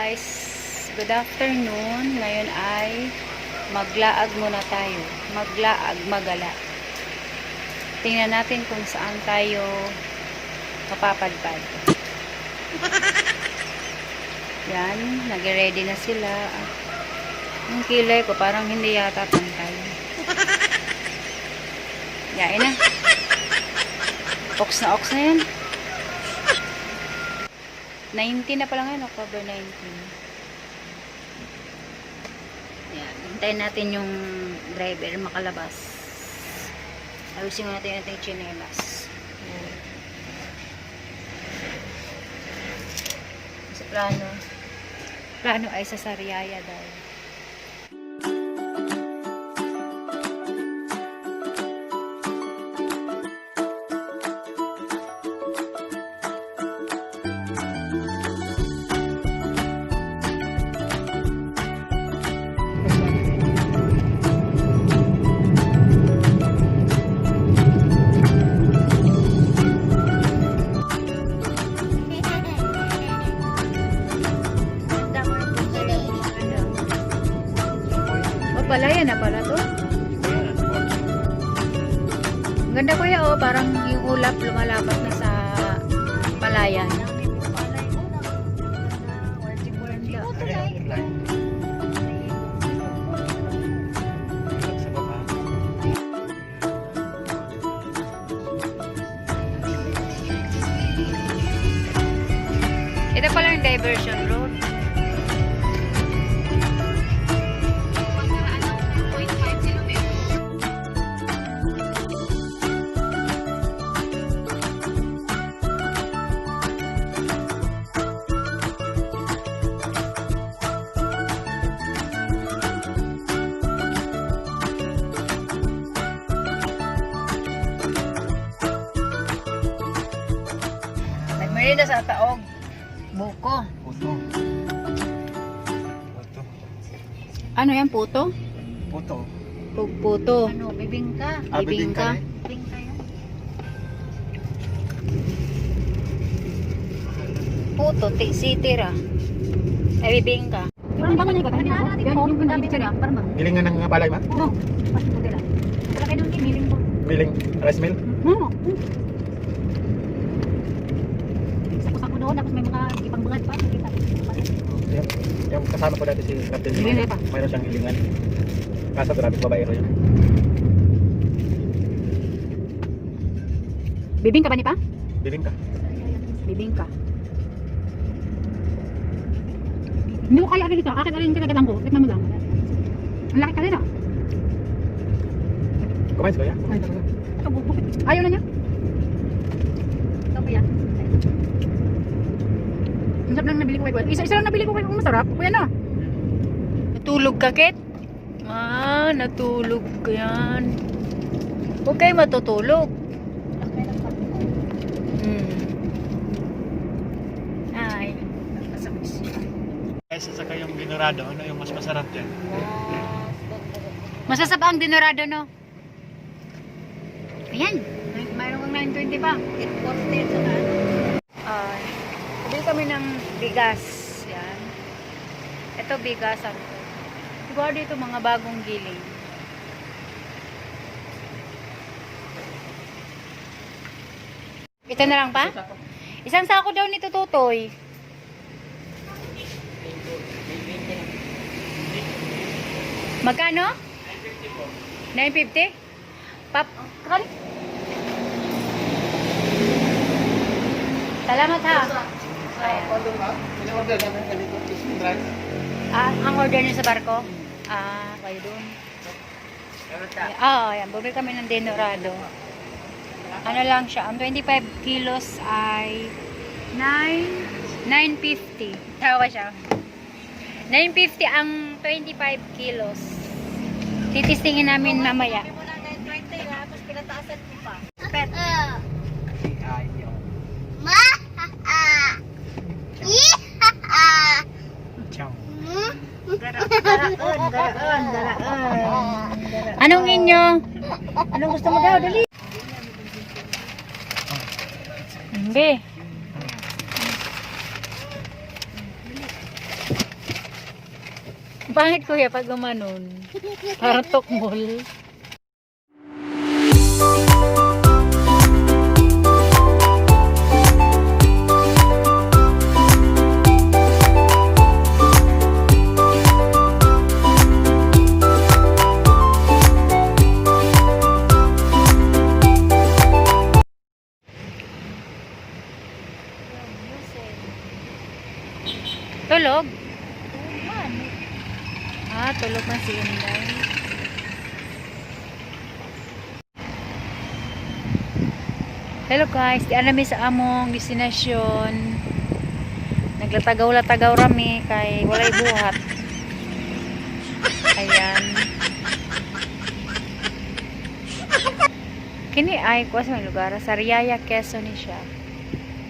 guys, good afternoon. Ngayon ay maglaag muna tayo. Maglaag, magala. Tingnan natin kung saan tayo mapapadpad. Yan, nag-ready na sila. Yung kilay ko parang hindi yata pantay. Yain na. Ox na yan. 19 na pala ngayon, October 19. Yan, hintayin natin yung driver makalabas. Ayusin natin yung chinelas. Sa plano ay sa Sariaya daw. Palaya na pala to. Ang ganda kuya, oh, parang yung ulap lumalapat na sa palayan. Ito pala yung diversion road. Nagmerida sa taog. Buko. Puto. Puto. Ano yan, puto? Puto. Puto. Ano, bibingka. Bibingka. Bibingka yan. Puto, sitira. Ay, bibingka. Yung bangon niya, ganyan ako. Yung dami siya, parang Gilingan ng palay ma? no, mas puti lang. Wala kayo doon, miling ko. Miling rice mill? No. Sako-sako doon, tapos may mga ipangbungad pa. Yung kasama ko dati si Captain Gilingan pa. Mayroon siyang hilingan. Kaso grabe babaero yun. Bibingka ba ni pa? Biling ka. Bibingka. Hindi ko kaya dito. Akin alin kinagalang ko. Tikman mo lang. Ang laki ka rin ah. Kumain sila ya? Ito, bukit. Ayaw na niya. Ito ba yan? Ang sarap lang nabili ko kayo. Isa lang nabili ko kayo. Masarap. Kuya na. Natulog ka, Kit? Natulog ka yan. Huwag kayo matutulog. Ay. Guys, saka yung binurado, ano yung mas masarap dyan? Masasap ang dinorado, no? Ayan. Mayroon kang 920 pa. Bili kami ng bigas. Yan. Ito bigasan ko. Siguro dito mga bagong giling. Ito na lang pa? Isang sako daw nito, Tutoy. Magkano? 950? Pap, kali? Salamat ha. Ang order niyo sa barko? Kayo doon. Yan. Bumili kami ng dinorado. Ano lang siya, ang 25 kilos ay 950. Tawa siya. 950 ang 25 kilos. Titistingin namin mamaya. Sabi mo lang 920 tapos pinataasan mo pa. Pet. Ciao. Garaan. Anong inyo? Anong gusto mo daw? Dali. Hindi. Pangit kuya pag gumanon. Parang tokmol. Tulog? Ah, tulog na si Inday. Hello guys, di alam sa among destinasyon. Naglatagaw-latagaw rami kay walay buhat. Ayan. Kini ay kuwas may lugar, Sariaya Quezon ni siya.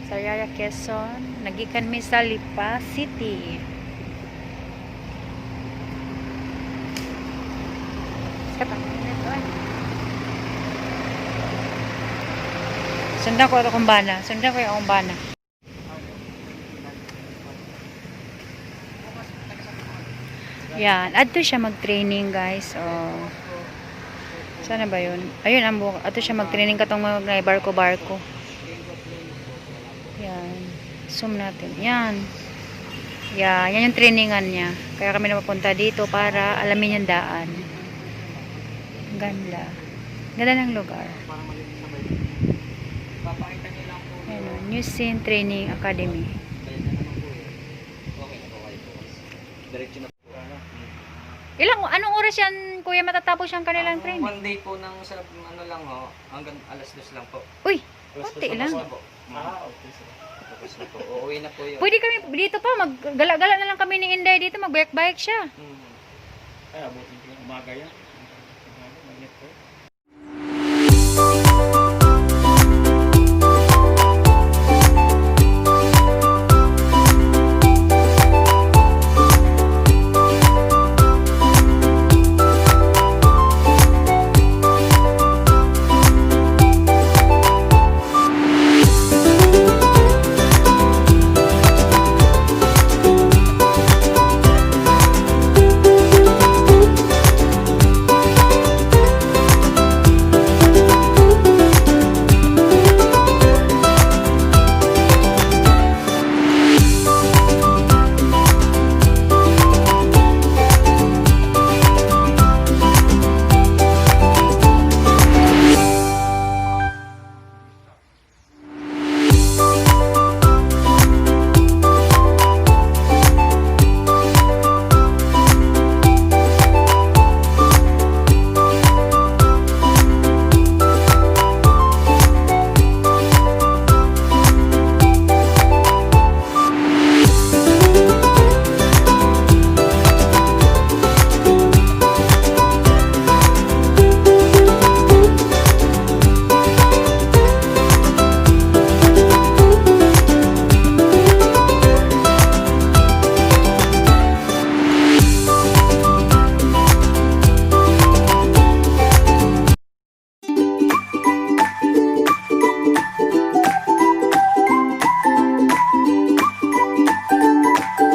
Sariaya Quezon, nagikan mi sa Lipa City. Sundan ko akong bana. Sundan ko yung akong bana. Yan. Adto siya mag-training guys. Oh. Sana ba yun? Ayun ang buka. Adto siya mag-training katong mga barko-barko. Yan. Zoom natin. Yan. Yeah, yan yung trainingan niya. Kaya kami napapunta dito para alamin yung daan. Ganda. Ganda ng lugar. Ayan, New Scene Training Academy. Anong oras yan, kuya, matatapos yung kanilang training? One day po ng ano lang ho, hanggang alas 2 lang po. Uy, konti lang. Okay. Tapos na po. Uuwi na po yun. Pwede kami dito pa, maggala-gala na lang kami ni Inday dito, mag-bike-bike siya. Ay, abutin ko yung umaga yan.